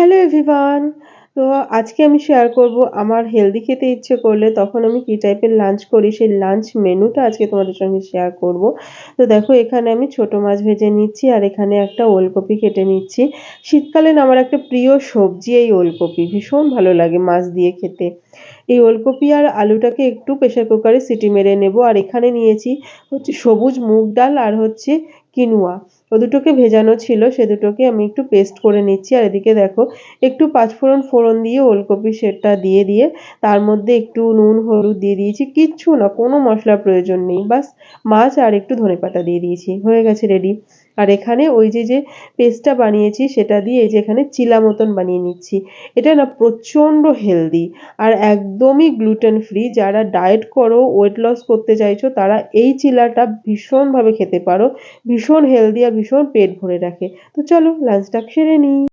Hello everyone. তো আজকে আমি শেয়ার করব আমার হেলদি খেতে ইচ্ছে করলে তখন আমি কি টাইপের লাঞ্চ করি সেই লাঞ্চ মেনুটা আজকে তোমাদের সঙ্গে শেয়ার করব। তো দেখো এখানে আমি ছোট মাছ ভেজে নিচ্ছি আর এখানে একটা ওলকপি কেটে নিচ্ছি। শীতকালীন আমার একটা প্রিয় সবজি এই ওলকপি, ভীষণ ভালো লাগে মাছ দিয়ে খেতে। এই ওলকপি আর আলুটাকে একটু প্রেসার কুকারে সিটি মেরে নেব। আর এখানে নিয়েছি হচ্ছে সবুজ মুগ ডাল আর হচ্ছে কিনুয়া। ও দুটোকে ভেজানো ছিল, সে দুটোকে আমি একটু পেস্ট করে নিচ্ছি। আর এদিকে দেখো একটু পাঁচফোড়ন ফোড়ন দিয়ে ওলকপি সেটা দিয়ে তার মধ্যে একটু নুন হলুদ দিয়ে দিয়েছি, কিচ্ছু না, কোনো মশলার প্রয়োজন নেই, বাস মাছ আর একটু ধনেপাতা দিয়ে দিয়েছি, হয়ে গেছে রেডি। আর এখানে ওই যে পেস্টটা বানিয়েছি সেটা দিয়ে এই যে এখানে চিলা মতন বানিয়ে নিচ্ছি। এটা না প্রচণ্ড হেলদি আর একদমই গ্লুটেন ফ্রি। যারা ডায়েট করো, ওয়েট লস করতে চাইছো, তারা এই চিলাটা ভীষণভাবে খেতে পারো। ভীষণ হেলদি আর ভীষণ পেট ভরে রাখে। তো চলো লাঞ্চটা সেরে নিই।